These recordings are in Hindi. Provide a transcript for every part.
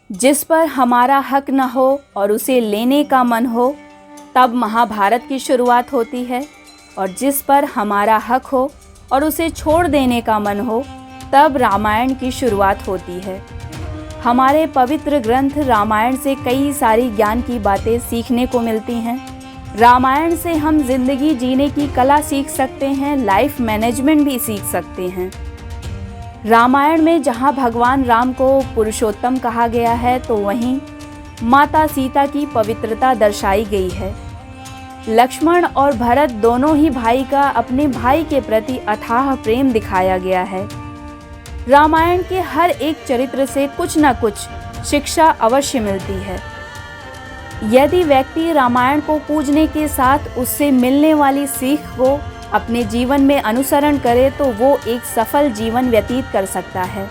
जिस पर हमारा हक न हो और उसे लेने का मन हो, तब महाभारत की शुरुआत होती है, और जिस पर हमारा हक हो और उसे छोड़ देने का मन हो, तब रामायण की शुरुआत होती है। हमारे पवित्र ग्रंथ रामायण से कई सारी ज्ञान की बातें सीखने को मिलती हैं। रामायण से हम जिंदगी जीने की कला सीख सकते हैं, लाइफ मैनेजमेंट भी सीख सकते हैं। रामायण में जहाँ भगवान राम को पुरुषोत्तम कहा गया है, तो वहीं माता सीता की पवित्रता दर्शाई गई है। लक्ष्मण और भरत दोनों ही भाई का अपने भाई के प्रति अथाह प्रेम दिखाया गया है। रामायण के हर एक चरित्र से कुछ न कुछ शिक्षा अवश्य मिलती है। यदि व्यक्ति रामायण को पूजने के साथ उससे मिलने वाली सीख को अपने जीवन में अनुसरण करे, तो वो एक सफल जीवन व्यतीत कर सकता है।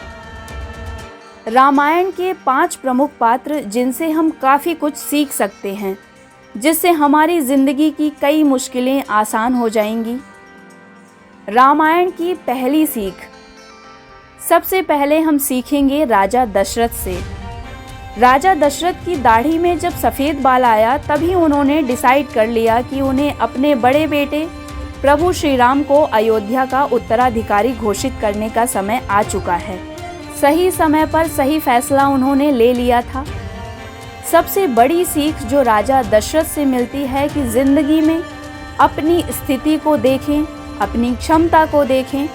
रामायण के 5 प्रमुख पात्र जिनसे हम काफ़ी कुछ सीख सकते हैं, जिससे हमारी ज़िंदगी की कई मुश्किलें आसान हो जाएंगी। रामायण की पहली सीख, सबसे पहले हम सीखेंगे राजा दशरथ से। राजा दशरथ की दाढ़ी में जब सफ़ेद बाल आया, तभी उन्होंने डिसाइड कर लिया कि उन्हें अपने बड़े बेटे प्रभु श्री राम को अयोध्या का उत्तराधिकारी घोषित करने का समय आ चुका है। सही समय पर सही फैसला उन्होंने ले लिया था। सबसे बड़ी सीख जो राजा दशरथ से मिलती है कि जिंदगी में अपनी स्थिति को देखें, अपनी क्षमता को देखें,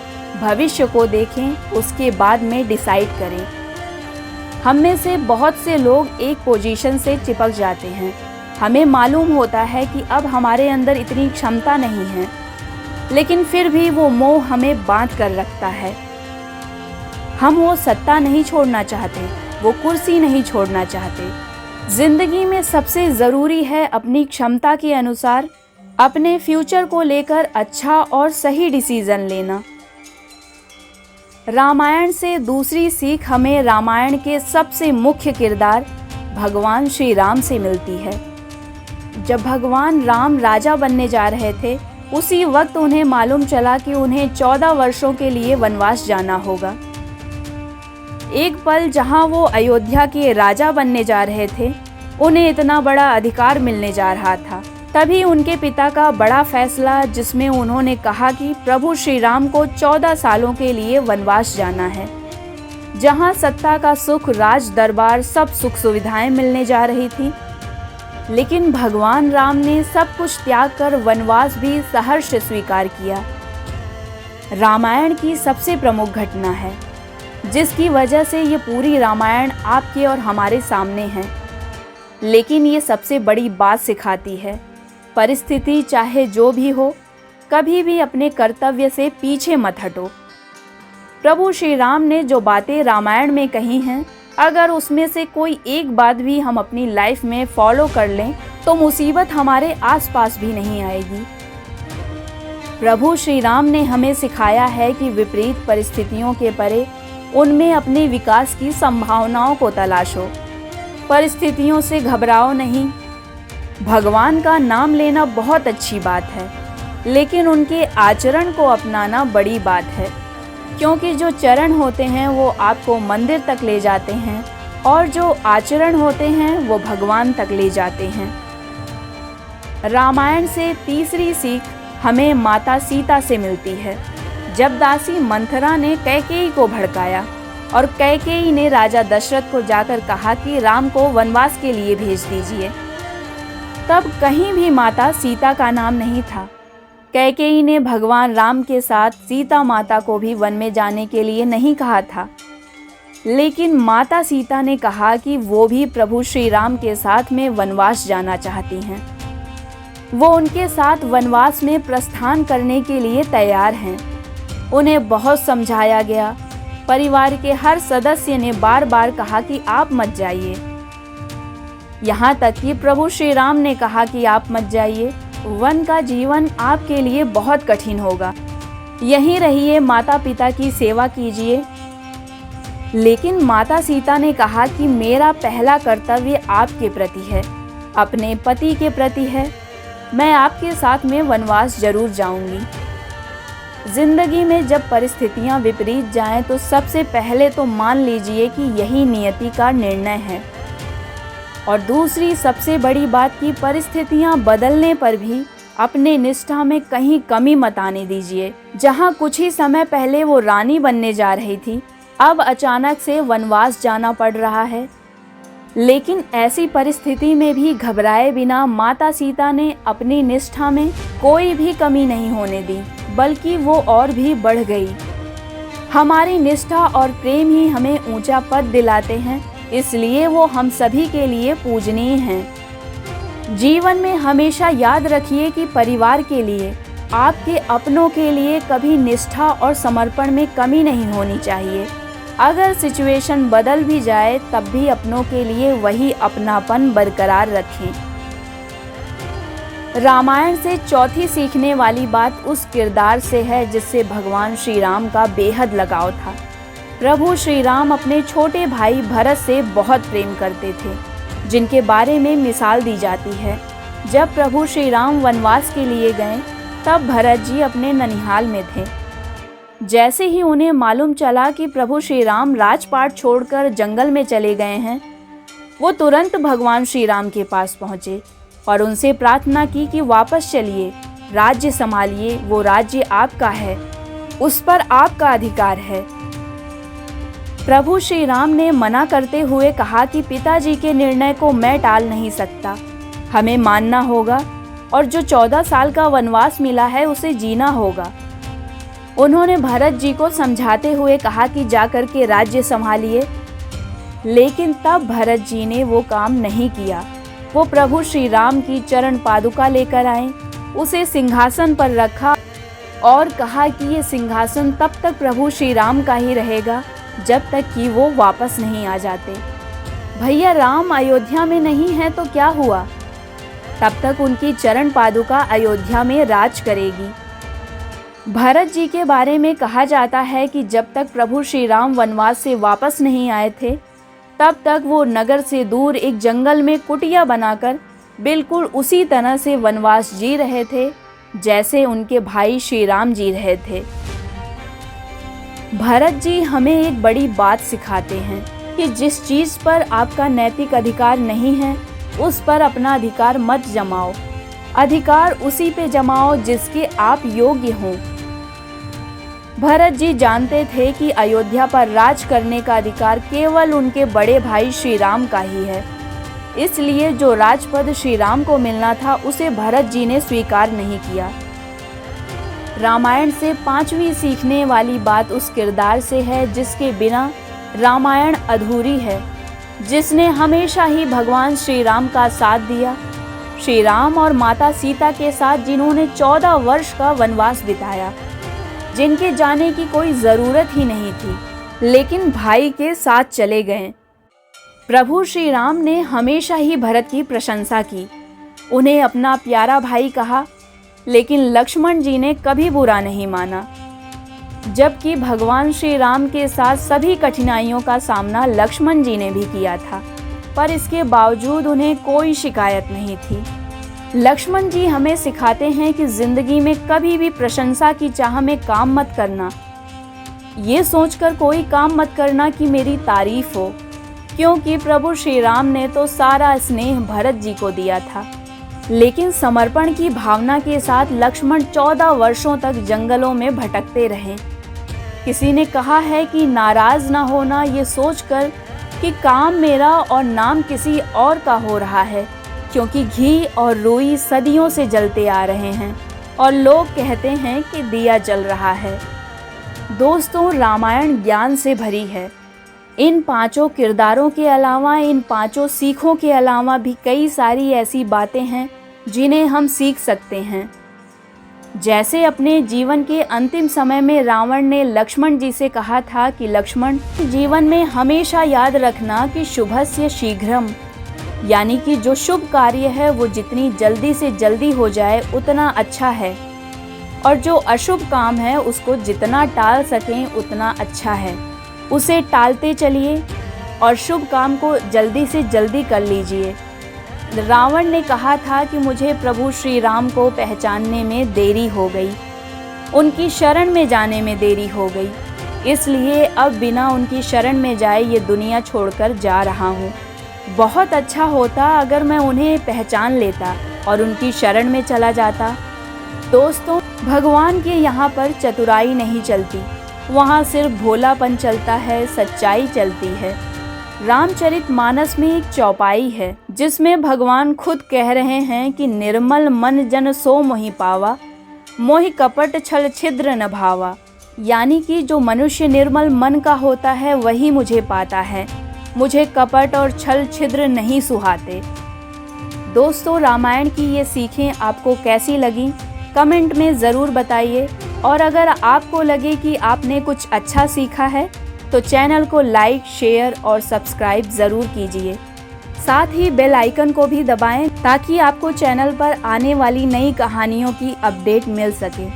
भविष्य को देखें, उसके बाद में डिसाइड करें। हम में से बहुत से लोग एक पोजीशन से चिपक जाते हैं। हमें मालूम होता है कि अब हमारे अंदर इतनी क्षमता नहीं है, लेकिन फिर भी वो मोह हमें बांध कर रखता है। हम वो सत्ता नहीं छोड़ना चाहते, वो कुर्सी नहीं छोड़ना चाहते। जिंदगी में सबसे ज़रूरी है अपनी क्षमता के अनुसार अपने फ्यूचर को लेकर अच्छा और सही डिसीज़न लेना। रामायण से दूसरी सीख हमें रामायण के सबसे मुख्य किरदार भगवान श्री राम से मिलती है। जब भगवान राम राजा बनने जा रहे थे, उसी वक्त उन्हें मालूम चला कि उन्हें 14 वर्षों के लिए वनवास जाना होगा। एक पल जहां वो अयोध्या के राजा बनने जा रहे थे, उन्हें इतना बड़ा अधिकार मिलने जा रहा था। तभी उनके पिता का बड़ा फैसला, जिसमें उन्होंने कहा कि प्रभु श्री राम को 14 सालों के लिए वनवास जाना है। जहां सत्ता का सुख, राज दरबार, सब सुख सुविधाएं मिलने जा रही थी, लेकिन भगवान राम ने सब कुछ त्याग कर वनवास भी सहर्ष स्वीकार किया। रामायण की सबसे प्रमुख घटना है, जिसकी वजह से ये पूरी रामायण आपके और हमारे सामने है। लेकिन ये सबसे बड़ी बात सिखाती है, परिस्थिति चाहे जो भी हो, कभी भी अपने कर्तव्य से पीछे मत हटो। प्रभु श्री राम ने जो बातें रामायण में कही हैं, अगर उसमें से कोई एक बात भी हम अपनी लाइफ में फॉलो कर लें, तो मुसीबत हमारे आसपास भी नहीं आएगी। प्रभु श्री राम ने हमें सिखाया है कि विपरीत परिस्थितियों के परे उनमें अपने विकास की संभावनाओं को तलाशो। परिस्थितियों से घबराओ नहीं। भगवान का नाम लेना बहुत अच्छी बात है, लेकिन उनके आचरण को अपनाना बड़ी बात है, क्योंकि जो चरण होते हैं वो आपको मंदिर तक ले जाते हैं, और जो आचरण होते हैं वो भगवान तक ले जाते हैं। रामायण से तीसरी सीख हमें माता सीता से मिलती है। जब दासी मंथरा ने कैकेयी को भड़काया और कैकेयी ने राजा दशरथ को जाकर कहा कि राम को वनवास के लिए भेज दीजिए, तब कहीं भी माता सीता का नाम नहीं था। कैकेयी ने भगवान राम के साथ सीता माता को भी वन में जाने के लिए नहीं कहा था, लेकिन माता सीता ने कहा कि वो भी प्रभु श्री राम के साथ में वनवास जाना चाहती हैं। वो उनके साथ वनवास में प्रस्थान करने के लिए तैयार हैं। उन्हें बहुत समझाया गया। परिवार के हर सदस्य ने बार बार कहा कि आप मत जाइए। यहाँ तक कि प्रभु श्री राम ने कहा कि आप मत जाइए, वन का जीवन आपके लिए बहुत कठिन होगा, यहीं रहिए, माता पिता की सेवा कीजिए। लेकिन माता सीता ने कहा कि मेरा पहला कर्तव्य आपके प्रति है, अपने पति के प्रति है। मैं आपके साथ में वनवास जरूर जाऊंगी। जिंदगी में जब परिस्थितियां विपरीत जाएं तो सबसे पहले तो मान लीजिए कि यही नियति का निर्णय है। और दूसरी सबसे बड़ी बात कि परिस्थितियां बदलने पर भी अपने निष्ठा में कहीं कमी मत आने दीजिए। जहां कुछ ही समय पहले वो रानी बनने जा रही थी, अब अचानक से वनवास जाना पड़ रहा है। लेकिन ऐसी परिस्थिति में भी घबराए बिना माता सीता ने अपनी निष्ठा में कोई भी कमी नहीं होने दी, बल्कि वो और भी बढ़ गई। हमारी निष्ठा और प्रेम ही हमें ऊंचा पद दिलाते हैं, इसलिए वो हम सभी के लिए पूजनीय हैं। जीवन में हमेशा याद रखिए कि परिवार के लिए, आपके अपनों के लिए कभी निष्ठा और समर्पण में कमी नहीं होनी चाहिए। अगर सिचुएशन बदल भी जाए तब भी अपनों के लिए वही अपनापन बरकरार रखें। रामायण से चौथी सीखने वाली बात उस किरदार से है जिससे भगवान श्री राम का बेहद लगाव था। प्रभु श्री राम अपने छोटे भाई भरत से बहुत प्रेम करते थे, जिनके बारे में मिसाल दी जाती है। जब प्रभु श्री राम वनवास के लिए गए तब भरत जी अपने ननिहाल में थे। जैसे ही उन्हें मालूम चला कि प्रभु श्री राम राजपाट छोड़कर जंगल में चले गए हैं, वो तुरंत भगवान श्री राम के पास पहुँचे और उनसे प्रार्थना की कि वापस चलिए, राज्य संभालिए, वो राज्य आपका है, उस पर आपका अधिकार है। प्रभु श्री राम ने मना करते हुए कहा कि पिताजी के निर्णय को मैं टाल नहीं सकता, हमें मानना होगा और जो 14 साल का वनवास मिला है उसे जीना होगा। उन्होंने भरत जी को समझाते हुए कहा कि जाकर के राज्य संभालिए, लेकिन तब भरत जी ने वो काम नहीं किया। वो प्रभु श्री राम की चरण पादुका लेकर आए, उसे सिंहासन पर रखा और कहा कि ये सिंहासन तब तक प्रभु श्री राम का ही रहेगा जब तक कि वो वापस नहीं आ जाते। भैया राम अयोध्या में नहीं है तो क्या हुआ, तब तक उनकी चरण पादुका अयोध्या में राज करेगी। भरत जी के बारे में कहा जाता है कि जब तक प्रभु श्री राम वनवास से वापस नहीं आए थे, तब तक वो नगर से दूर एक जंगल में कुटिया बनाकर बिल्कुल उसी तरह से वनवास जी रहे थे जैसे उनके भाई श्री राम जी रहे थे। भरत जी हमें एक बड़ी बात सिखाते हैं कि जिस चीज़ पर आपका नैतिक अधिकार नहीं है, उस पर अपना अधिकार मत जमाओ। अधिकार उसी पे जमाओ जिसके आप योग्य हों। भरत जी जानते थे कि अयोध्या पर राज करने का अधिकार केवल उनके बड़े भाई श्री राम का ही है, इसलिए जो राजपद श्री राम को मिलना था उसे भरत जी ने स्वीकार नहीं किया। रामायण से 5वीं सीखने वाली बात उस किरदार से है जिसके बिना रामायण अधूरी है, जिसने हमेशा ही भगवान श्री राम का साथ दिया। श्री राम और माता सीता के साथ जिन्होंने 14 वर्ष का वनवास बिताया, जिनके जाने की कोई ज़रूरत ही नहीं थी, लेकिन भाई के साथ चले गए। प्रभु श्री राम ने हमेशा ही भरत की प्रशंसा की, उन्हें अपना प्यारा भाई कहा, लेकिन लक्ष्मण जी ने कभी बुरा नहीं माना। जबकि भगवान श्री राम के साथ सभी कठिनाइयों का सामना लक्ष्मण जी ने भी किया था, पर इसके बावजूद उन्हें कोई शिकायत नहीं थी। लक्ष्मण जी हमें सिखाते हैं कि जिंदगी में कभी भी प्रशंसा की चाह में काम मत करना। ये सोचकर कोई काम मत करना कि मेरी तारीफ हो, क्योंकि प्रभु श्री राम ने तो सारा स्नेह भरत जी को दिया था। लेकिन समर्पण की भावना के साथ लक्ष्मण 14 वर्षों तक जंगलों में भटकते रहे। किसी ने कहा है कि नाराज ना होना ये सोचकर कि काम मेरा और नाम किसी और का हो रहा है, क्योंकि घी और रुई सदियों से जलते आ रहे हैं और लोग कहते हैं कि दिया जल रहा है। दोस्तों, रामायण ज्ञान से भरी है। इन 5 किरदारों के अलावा, इन 5 सीखों के अलावा भी कई सारी ऐसी बातें हैं जिन्हें हम सीख सकते हैं। जैसे अपने जीवन के अंतिम समय में रावण ने लक्ष्मण जी से कहा था कि लक्ष्मण, जीवन में हमेशा याद रखना कि शुभस्य शीघ्रम, यानी कि जो शुभ कार्य है वो जितनी जल्दी से जल्दी हो जाए उतना अच्छा है, और जो अशुभ काम है उसको जितना टाल सकें उतना अच्छा है। उसे टालते चलिए और शुभ काम को जल्दी से जल्दी कर लीजिए। रावण ने कहा था कि मुझे प्रभु श्री राम को पहचानने में देरी हो गई। उनकी शरण में जाने में देरी हो गई, इसलिए अब बिना उनकी शरण में जाए ये दुनिया छोड़कर जा रहा हूँ। बहुत अच्छा होता अगर मैं उन्हें पहचान लेता और उनकी शरण में चला जाता। दोस्तों, भगवान के यहाँ पर चतुराई नहीं चलती, वहाँ सिर्फ भोलापन चलता है, सच्चाई चलती है। रामचरितमानस में एक चौपाई है जिसमें भगवान खुद कह रहे हैं कि निर्मल मन जन सो मोहि पावा, मोहि कपट छल छिद्र न भावा। यानी कि जो मनुष्य निर्मल मन का होता है वही मुझे पाता है, मुझे कपट और छल छिद्र नहीं सुहाते। दोस्तों, रामायण की ये सीखें आपको कैसी लगी कमेंट में ज़रूर बताइए, और अगर आपको लगे कि आपने कुछ अच्छा सीखा है तो चैनल को लाइक, शेयर और सब्सक्राइब ज़रूर कीजिए। साथ ही बेल आइकन को भी दबाएं ताकि आपको चैनल पर आने वाली नई कहानियों की अपडेट मिल सके।